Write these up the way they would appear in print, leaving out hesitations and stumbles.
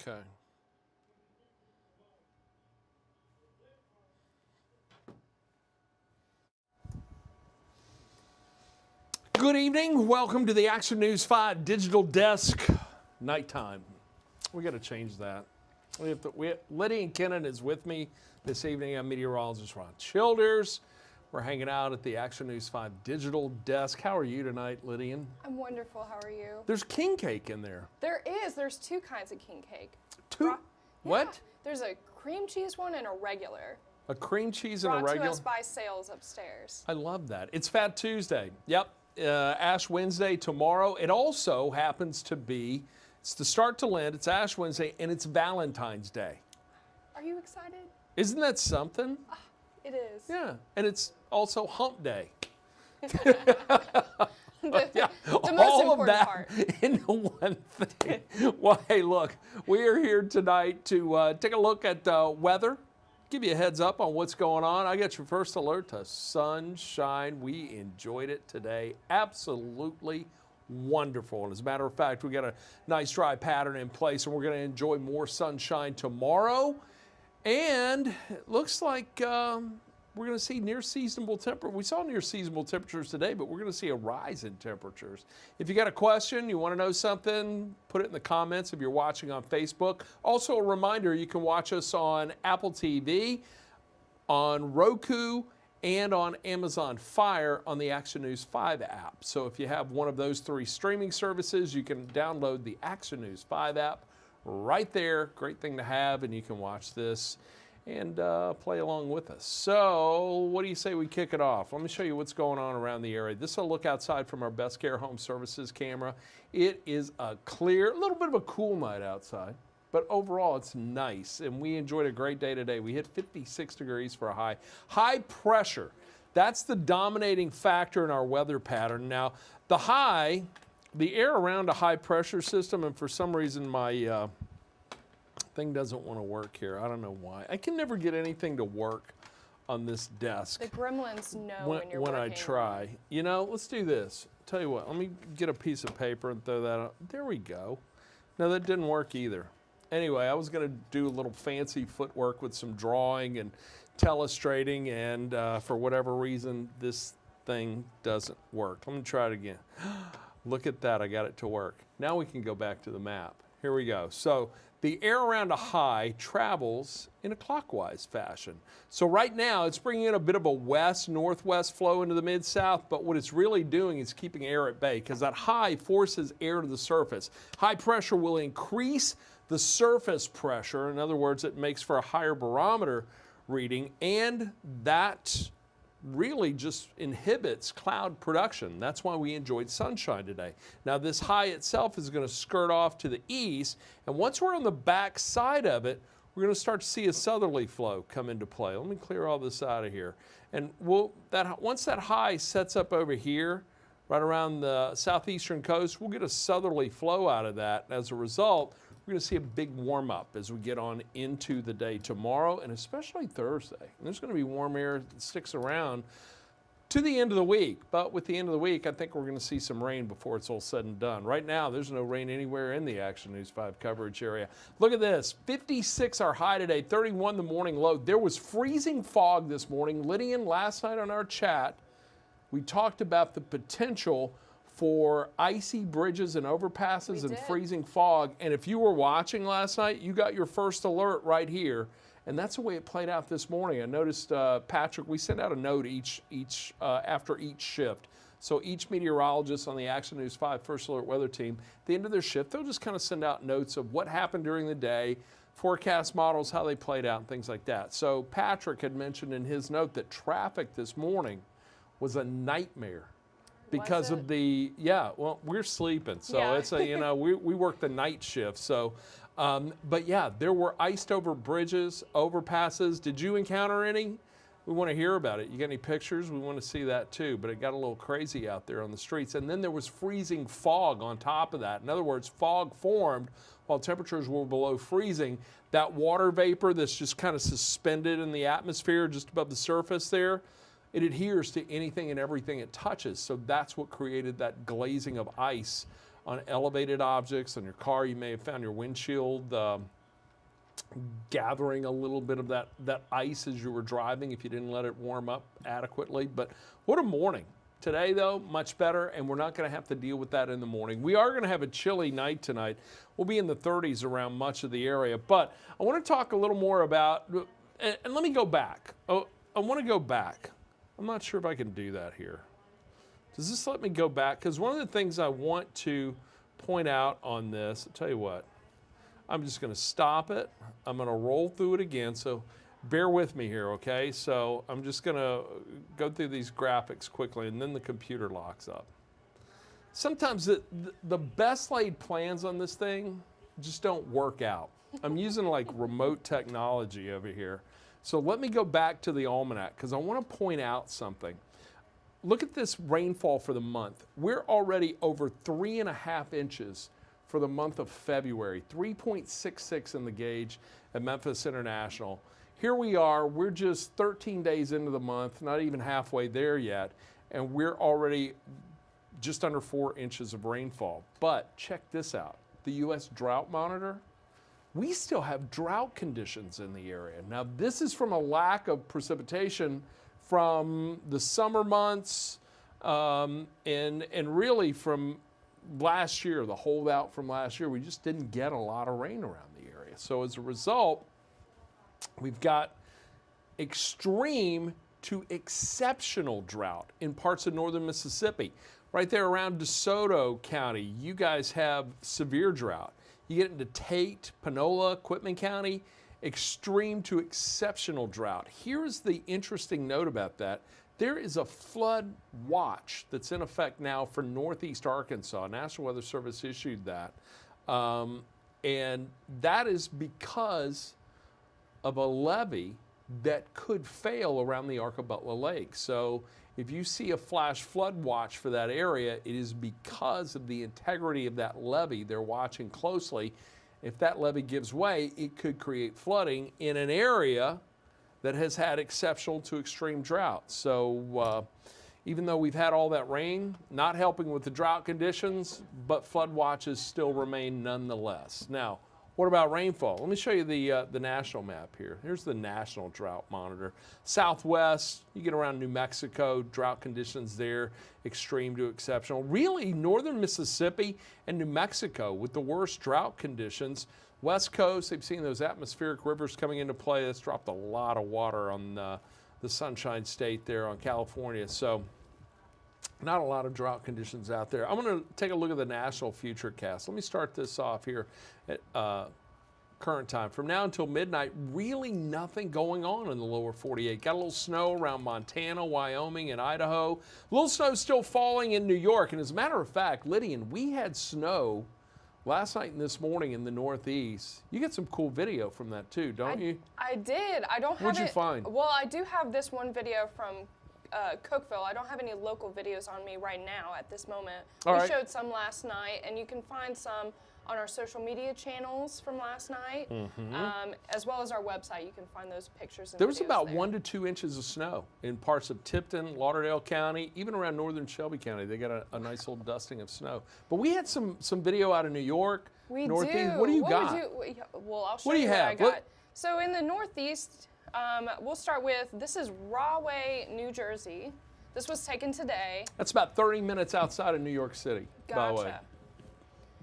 Okay. Good evening. Welcome to the Action News 5 Digital Desk Nighttime. We got to change that. Liddy and Kennan is with me this evening. I'm meteorologist Ron Childers. We're hanging out at the Action News 5 Digital Desk. How are you tonight, Lydian? I'm wonderful. How are you? There's king cake in there. There is. There's two kinds of king cake. Two? What? Yeah, there's a cream cheese one and a regular. A cream cheese and a Brought regular? to us by sales upstairs. I love that. It's Fat Tuesday. Yep. Ash Wednesday tomorrow. It also happens to be, it's the start to Lent, it's Ash Wednesday, and it's Valentine's Day. Are you excited? Isn't that something? It is. Yeah, and it's also Hump Day. The most all of important that part. into one thing. Well, hey, look, we are here tonight to take a look at weather, give you a heads up on what's going on. I got your first alert to sunshine. We enjoyed it today. Absolutely wonderful. And as a matter of fact, we got a nice dry pattern in place, and we're going to enjoy more sunshine tomorrow. And it looks like we're going to see near seasonable temperature. We saw near seasonable temperatures today, but we're going to see a rise in temperatures. If you got a question, you want to know something, put it in the comments if you're watching on Facebook. Also a reminder, you can watch us on Apple TV, on Roku, and on Amazon Fire on the Action News 5 app. So if you have one of those three streaming services, you can download the Action News 5 app right there. Great thing to have, and you can watch this and play along with us. So what do you say we kick it off? Let me show you what's going on around the area. This is a look outside from our Best Care Home Services camera. It is a clear, a little bit of a cool night outside, but overall it's nice, and we enjoyed a great day today. We hit 56 degrees for a high. High pressure, that's the dominating factor in our weather pattern. Now, the high, the air around a high pressure system, and for some reason my thing doesn't want to work here. I don't know why. I can never get anything to work on this desk. The gremlins know when you're when working. I try. You know, let's do this. Tell you what, let me get a piece of paper and throw that out. There we go. No, that didn't work either. Anyway, I was going to do a little fancy footwork with some drawing and telestrating, and for whatever reason, this thing doesn't work. Let me try it again. Look at that, I got it to work. Now we can go back to the map. Here we go. So the air around a high travels in a clockwise fashion. So right now it's bringing in a bit of a west-northwest flow into the mid-south, but what it's really doing is keeping air at bay because that high forces air to the surface. High pressure will increase the surface pressure. In other words, it makes for a higher barometer reading, and that really just inhibits cloud production. That's why we enjoyed sunshine today. Now this high itself is going to skirt off to the east, and once we're on the back side of it, we're going to start to see a southerly flow come into play. Let me clear all this out of here. And once that high sets up over here, right around the southeastern coast, we'll get a southerly flow out of that. As a result, we're going to see a big warm up as we get on into the day tomorrow, and especially Thursday. And there's going to be warm air that sticks around to the end of the week. But with the end of the week, I think we're going to see some rain before it's all said and done. Right now, there's no rain anywhere in the Action News 5 coverage area. Look at this, 56 our high today, 31 the morning low. There was freezing fog this morning. Lydian, last night on our chat, we talked about the potential for icy bridges and overpasses and freezing fog. And if you were watching last night, you got your first alert right here. And that's the way it played out this morning. I noticed, Patrick, we send out a note after each shift. So each meteorologist on the Action News 5 First Alert Weather Team, at the end of their shift, they'll just kind of send out notes of what happened during the day, forecast models, how they played out, and things like that. So Patrick had mentioned in his note that traffic this morning was a nightmare. Because of the, well, we're sleeping, so it's a, you know, we work the night shift, so, but yeah, there were iced over bridges, overpasses. Did you encounter any? We want to hear about it. You got any pictures? We want to see that too, but it got a little crazy out there on the streets. And then there was freezing fog on top of that. In other words, fog formed while temperatures were below freezing. That water vapor that's just kind of suspended in the atmosphere just above the surface there, it adheres to anything and everything it touches. So that's what created that glazing of ice on elevated objects. On your car, you may have found your windshield gathering a little bit of that ice as you were driving if you didn't let it warm up adequately. But what a morning. Today, though, much better, and we're not going to have to deal with that in the morning. We are going to have a chilly night tonight. We'll be in the 30s around much of the area. But I want to talk a little more about, and let me go back. Oh, I want to go back. I'm not sure if I can do that here. Does this let me go back? Because one of the things I want to point out on this, I'll tell you what, I'm just going to stop it. I'm going to roll through it again. So bear with me here, okay? So I'm just going to go through these graphics quickly, and then the computer locks up. Sometimes the best laid plans on this thing just don't work out. I'm using like remote technology over here. So let me go back to the almanac because I want to point out something. Look at this rainfall for the month. We're already over 3.5 inches for the month of February, 3.66 in the gauge at Memphis International. Here we are, we're just 13 days into the month, not even halfway there yet, and we're already just under 4 inches of rainfall. But check this out, the U.S. Drought Monitor, we still have drought conditions in the area. Now this is from a lack of precipitation from the summer months and really from last year, the holdout from last year. We just didn't get a lot of rain around the area. So as a result, we've got extreme to exceptional drought in parts of northern Mississippi. Right there around DeSoto County, you guys have severe drought. You get into Tate, Panola, Quitman County, extreme to exceptional drought. Here's the interesting note about that. There is a flood watch that's in effect now for northeast Arkansas. National Weather Service issued that. And that is because of a levee that could fail around the Arca Butler Lake. So if you see a flash flood watch for that area, it is because of the integrity of that levee. They're watching closely. If that levee gives way, it could create flooding in an area that has had exceptional to extreme drought. So even though we've had all that rain, not helping with the drought conditions, but flood watches still remain nonetheless. Now, what about rainfall? Let me show you the national map here. Here's the National Drought Monitor. Southwest, you get around New Mexico, drought conditions there, extreme to exceptional. Really, northern Mississippi and New Mexico with the worst drought conditions. West Coast, they've seen those atmospheric rivers coming into play. That's dropped a lot of water on the Sunshine State there on California. So not a lot of drought conditions out there. I'm going to take a look at the national futurecast. Let me start this off here at current time. From now until midnight, really nothing going on in the lower 48. Got a little snow around Montana, Wyoming, and Idaho. A little snow still falling in New York. And as a matter of fact, Lydian, we had snow last night and this morning in the Northeast. You get some cool video from that too, don't you? I did. I don't have What'd you find? Well, I do have this one video from Cookeville. I don't have any local videos on me right now at this moment. We showed some last night, and you can find some on our social media channels from last night, as well as our website. You can find those pictures and There was videos about there. 1 to 2 inches of snow in parts of Tipton, Lauderdale County, even around northern Shelby County. They got a nice little dusting of snow. But we had some video out of New York, We Northeast. do. What do you got? Well, I'll show What do you what I have? got. So in the Northeast, we'll start with, this is Rahway, New Jersey. This was taken today. That's about 30 minutes outside of New York City, by the way. Gotcha.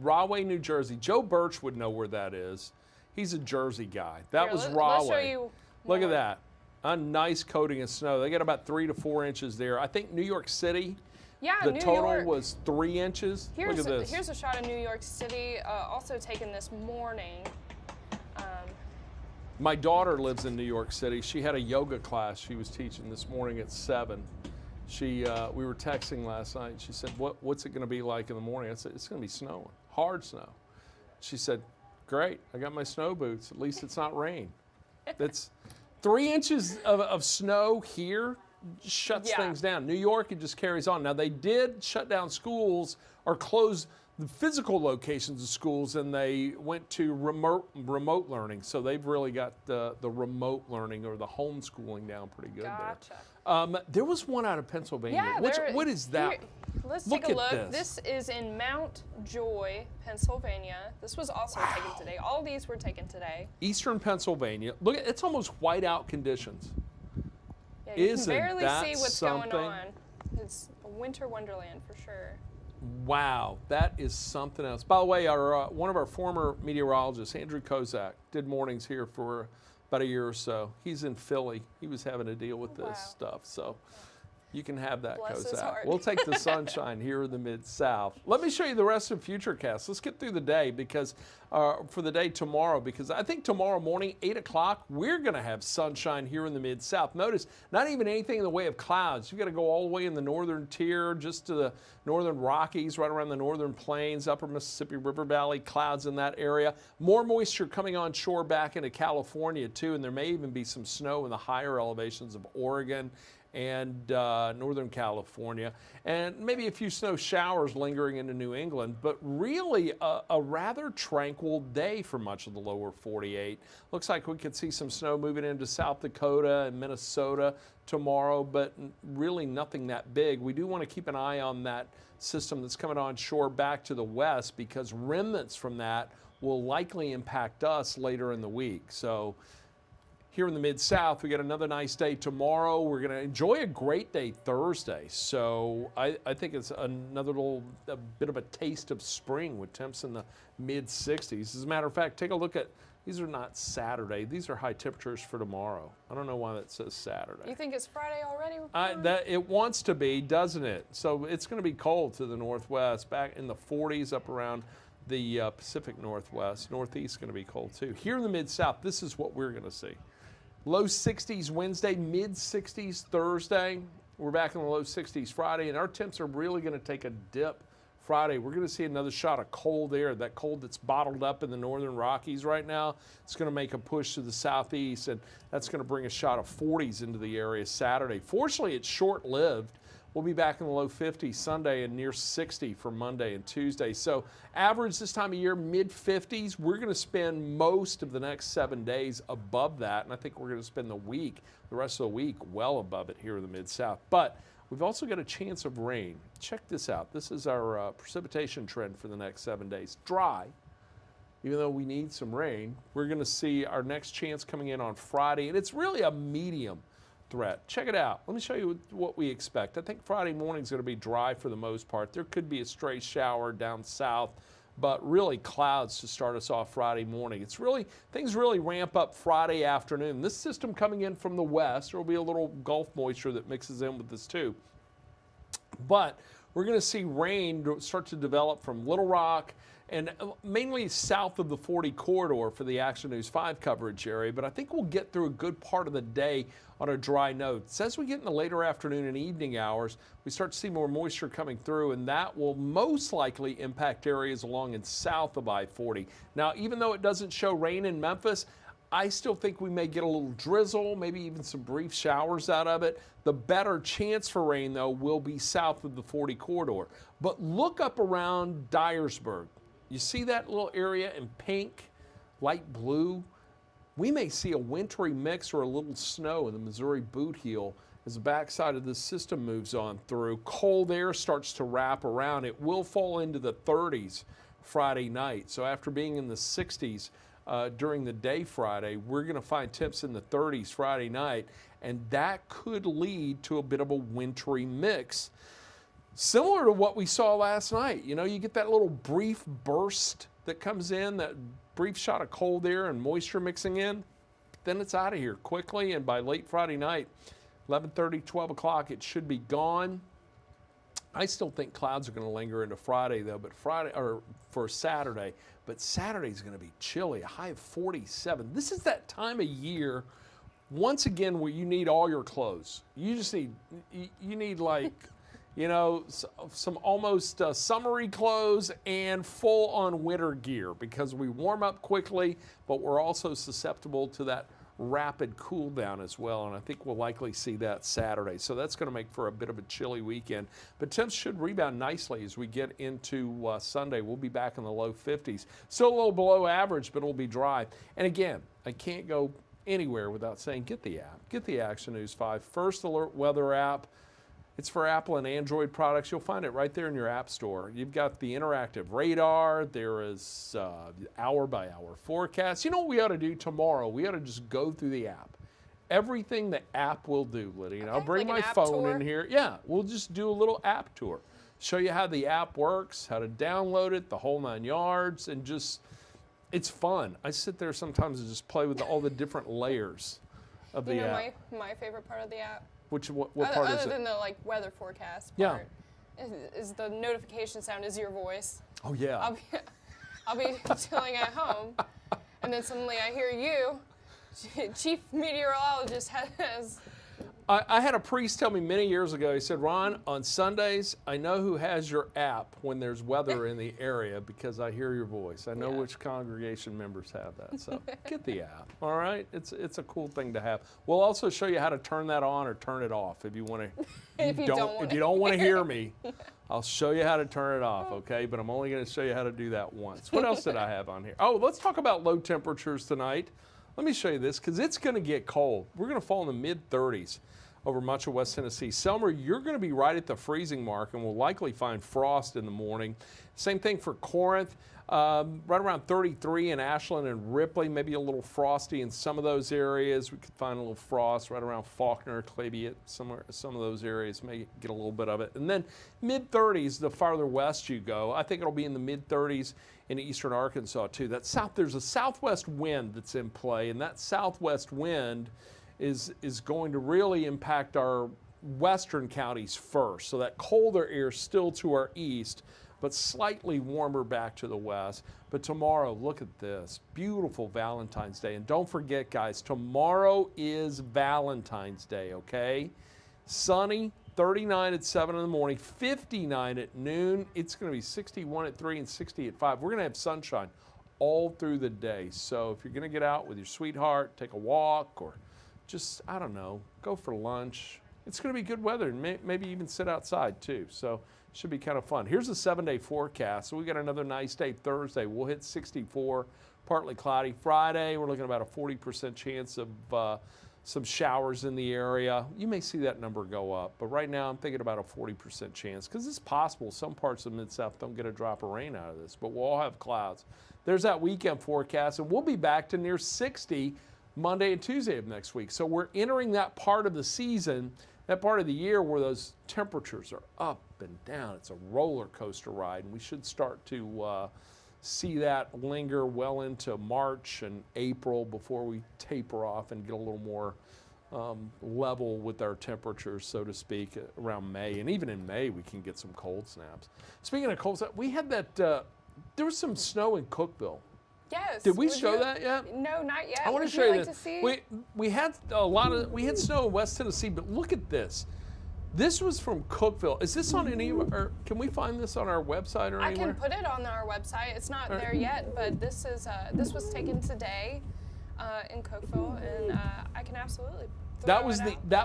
Rahway, New Jersey. Joe Birch would know where that is. He's a Jersey guy. That Here, was let's Rahway. show you Look at more. that. A nice coating of snow. They got about 3 to 4 inches there. I think New York City, Yeah, the New total York. was 3 inches. Look at this. Here's a shot of New York City, also taken this morning. My daughter lives in New York City. She had a yoga class she was teaching this morning at 7. We were texting last night. She said, what's it going to be like in the morning? I said, it's going to be snowing, hard snow. She said, great, I got my snow boots. At least it's not rain. That's 3 inches of snow here shuts things down. New York, it just carries on. Now, they did shut down schools or close the physical locations of schools, and they went to remote learning. So they've really got the remote learning or the homeschooling down pretty good Gotcha. there. There was one out of Pennsylvania. Yeah, What is that? Let's take a look. This is in Mount Joy, Pennsylvania. This was also taken today. All these were taken today. Eastern Pennsylvania. Look, it's almost whiteout conditions. Yeah, you can barely see what's going on. It's a winter wonderland for sure. Wow, that is something else. By the way, our one of our former meteorologists, Andrew Kozak, did mornings here for about a year or so. He's in Philly. He was having to deal with this stuff, so you can have that, Kozak. We'll take the sunshine here in the Mid-South. Let me show you the rest of Futurecast. Let's get through the day because for the day tomorrow, because I think tomorrow morning, 8 o'clock, we're going to have sunshine here in the Mid-South. Notice, not even anything in the way of clouds. You've got to go all the way in the northern tier, just to the northern Rockies, right around the northern plains, upper Mississippi River Valley, clouds in that area. More moisture coming on shore back into California, too, and there may even be some snow in the higher elevations of Oregon and Northern California, and maybe a few snow showers lingering into New England, but really a rather tranquil day for much of the lower 48. Looks like we could see some snow moving into South Dakota and Minnesota tomorrow, but really nothing that big. We do want to keep an eye on that system that's coming on shore back to the west because remnants from that will likely impact us later in the week. So here in the Mid-South, we got another nice day tomorrow. We're going to enjoy a great day Thursday. So I think it's another a bit of a taste of spring with temps in the mid-60s. As a matter of fact, take a look at, these are not Saturday. These are high temperatures for tomorrow. I don't know why that says Saturday. You think it's Friday already? It wants to be, doesn't it? So it's going to be cold to the northwest, back in the 40s up around the Pacific Northwest. Northeast is going to be cold too. Here in the Mid-South, this is what we're going to see. Low 60s Wednesday, mid 60s Thursday. We're back in the low 60s Friday, and our temps are really going to take a dip Friday. We're going to see another shot of cold air. That cold that's bottled up in the northern Rockies right now, it's going to make a push to the southeast, and that's going to bring a shot of 40s into the area Saturday. Fortunately, it's short-lived. We'll be back in the low 50s Sunday and near 60 for Monday and Tuesday. So average this time of year, mid-50s. We're going to spend most of the next 7 days above that, and I think we're going to spend the rest of the week, well above it here in the Mid-South. But we've also got a chance of rain. Check this out. This is our precipitation trend for the next 7 days. Dry, even though we need some rain. We're going to see our next chance coming in on Friday, and it's really a medium threat. Check it out. Let me show you what we expect. I think Friday morning is going to be dry for the most part. There could be a stray shower down south, but really clouds to start us off Friday morning. Things really ramp up Friday afternoon. This system coming in from the west, there will be a little Gulf moisture that mixes in with this too. But we're going to see rain start to develop from Little Rock and mainly south of the 40 corridor for the Action News 5 coverage area. But I think we'll get through a good part of the day on a dry note. So as we get in the later afternoon and evening hours, we start to see more moisture coming through, and that will most likely impact areas along and south of I-40. Now, even though it doesn't show rain in Memphis, I still think we may get a little drizzle, maybe even some brief showers out of it. The better chance for rain, though, will be south of the 40 corridor. But look up around Dyersburg. You see that little area in pink, light blue? We may see a wintry mix or a little snow in the Missouri boot heel as the backside of this system moves on through. Cold air starts to wrap around. It will fall into the 30s Friday night. So after being in the 60s during the day Friday, we're going to find temps in the 30s Friday night, and that could lead to a bit of a wintry mix. Similar to what we saw last night. You know, you get that little brief burst that comes in, that brief shot of cold air and moisture mixing in, then it's out of here quickly, and by late Friday night, 11:30, 12 o'clock, it should be gone. I still think clouds are going to linger into Friday, though, but for Saturday. But Saturday's going to be chilly, a high of 47. This is that time of year, once again, where you need all your clothes. You just need, you need like, you know, some almost summery clothes and full-on winter gear because we warm up quickly, but we're also susceptible to that rapid cool down as well, and I think we'll likely see that Saturday. So that's going to make for a bit of a chilly weekend. But temps should rebound nicely as we get into Sunday. We'll be back in the low 50s. Still a little below average, but it'll be dry. And again, I can't go anywhere without saying get the app. Get the Action News 5 First Alert Weather app. It's for Apple and Android products. You'll find it right there in your app store. You've got the interactive radar. There is hour-by-hour forecast. You know what we ought to do tomorrow? We ought to just go through the app. Everything the app will do, Lydia. And I'll bring my phone in here. Yeah, we'll just do a little app tour. Show you how the app works, how to download it, the whole 9 yards, and just, it's fun. I sit there sometimes and just play with all the different layers of the app. My favorite part of the app? What part is it? Other than the weather forecast part, is the notification sound is your voice. Oh yeah. I'll be chilling at home, and then suddenly I hear you, Chief Meteorologist has. I had a priest tell me many years ago, he said, Ron, on Sundays, I know who has your app when there's weather in the area because I hear your voice. I know which congregation members have that. So get the app, all right? It's a cool thing to have. We'll also show you how to turn that on or turn it off if you want to. If you don't want to hear me, I'll show you how to turn it off, okay? But I'm only going to show you how to do that once. What else did I have on here? Oh, let's talk about low temperatures tonight. Let me show you this because it's going to get cold. We're going to fall in the mid-30s. Over much of West Tennessee. Selmer, you're going to be right at the freezing mark and will likely find frost in the morning. Same thing for Corinth, right around 33 in Ashland and Ripley, maybe a little frosty in some of those areas. We could find a little frost right around Faulkner, Claviette, some of those areas may get a little bit of it. And then mid-30s, the farther west you go, I think it'll be in the mid-30s in eastern Arkansas too. There's a southwest wind that's in play, and that southwest wind is going to really impact our western counties first. So that colder air still to our east, but slightly warmer back to the west. But tomorrow, look at this, beautiful Valentine's Day. And don't forget, guys, tomorrow is Valentine's Day, okay? Sunny, 39 at 7 in the morning, 59 at noon. It's going to be 61 at 3 and 60 at 5. We're going to have sunshine all through the day. So if you're going to get out with your sweetheart, take a walk, or just, I don't know, go for lunch. It's going to be good weather, and maybe even sit outside too. So it should be kind of fun. Here's a 7-day forecast. So we got another nice day Thursday. We'll hit 64, partly cloudy. Friday, we're looking at about a 40% chance of some showers in the area. You may see that number go up, but right now I'm thinking about a 40% chance because it's possible some parts of Mid-South don't get a drop of rain out of this, but we'll all have clouds. There's that weekend forecast, and we'll be back to near 60 Monday and Tuesday of next week. So we're entering that part of the season, that part of the year where those temperatures are up and down. It's a roller coaster ride, and we should start to see that linger well into March and April before we taper off and get a little more level with our temperatures, so to speak, around May. And even in May, we can get some cold snaps. Speaking of cold snaps, we had that, there was some snow in Cookeville. Yes. Did we show that yet? No, not yet. I want to show you this. We had snow in West Tennessee, but look at this. This was from Cookeville. Is this on any, or can we find this on our website or anywhere? I can put it on our website. It's not there yet, but this was taken today in Cookeville, and I can absolutely that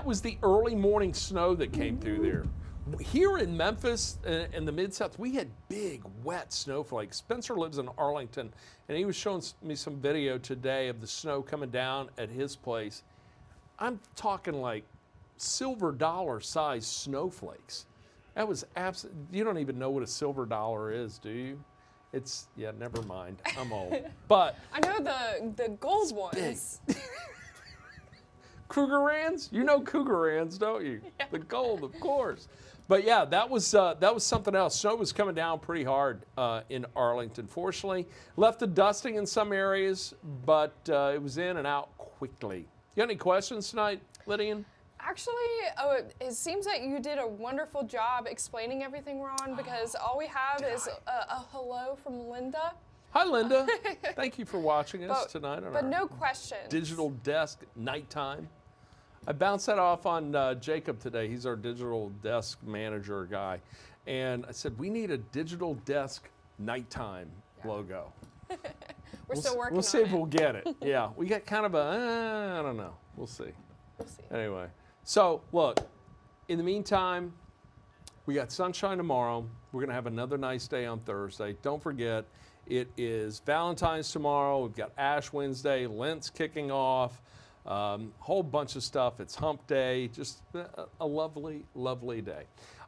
was the early morning snow that came through there. Here in Memphis, in the Mid-South, we had big, wet snowflakes. Spencer lives in Arlington, and he was showing me some video today of the snow coming down at his place. I'm talking like silver dollar size snowflakes. That was you don't even know what a silver dollar is, do you? It's, never mind. I'm old. But I know the gold ones. Krugerrands? You know Krugerrands, don't you? Yeah. The gold, of course. But yeah, that was something else. Snow was coming down pretty hard in Arlington. Fortunately, left a dusting in some areas, but it was in and out quickly. You got any questions tonight, Lydian? Actually, it seems that you did a wonderful job explaining everything, Ron, because all we have is a hello from Linda. Hi, Linda. Thank you for watching us tonight on our no questions. Digital desk nighttime. I bounced that off on Jacob today. He's our digital desk manager guy. And I said, we need a digital desk nighttime logo. We're still working on it. We'll see if we'll get it. Yeah, we got kind of a, I don't know. We'll see. We'll see. Anyway, so look, in the meantime, we got sunshine tomorrow. We're going to have another nice day on Thursday. Don't forget, it is Valentine's tomorrow. We've got Ash Wednesday. Lent's kicking off. Whole bunch of stuff. It's hump day, just a lovely, lovely day.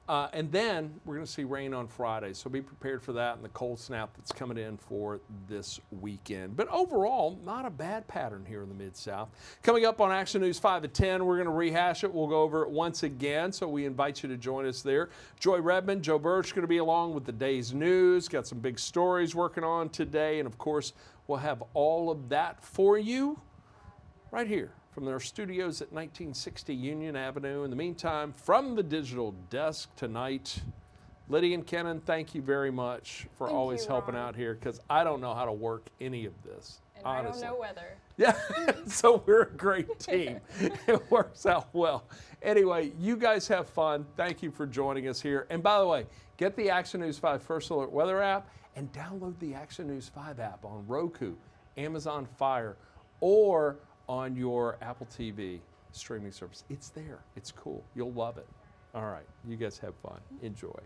And then we're going to see rain on Friday, so be prepared for that and the cold snap that's coming in for this weekend. But overall, not a bad pattern here in the Mid-South. Coming up on Action News 5 at 10, we're going to rehash it. We'll go over it once again, so we invite you to join us there. Joy Redmond, Joe Birch going to be along with the day's news. Got some big stories working on today, and of course, we'll have all of that for you right here from their studios at 1960 Union Avenue. In the meantime, from the digital desk tonight, Liddy and Kennan, thank you very much for always helping out here, because I don't know how to work any of this. And honestly. I don't know whether. Yeah, so we're a great team. It works out well. Anyway, you guys have fun. Thank you for joining us here. And by the way, get the Action News 5 First Alert Weather app and download the Action News 5 app on Roku, Amazon Fire, or on your Apple TV streaming service. It's there. It's cool. You'll love it. All right. You guys have fun. Enjoy.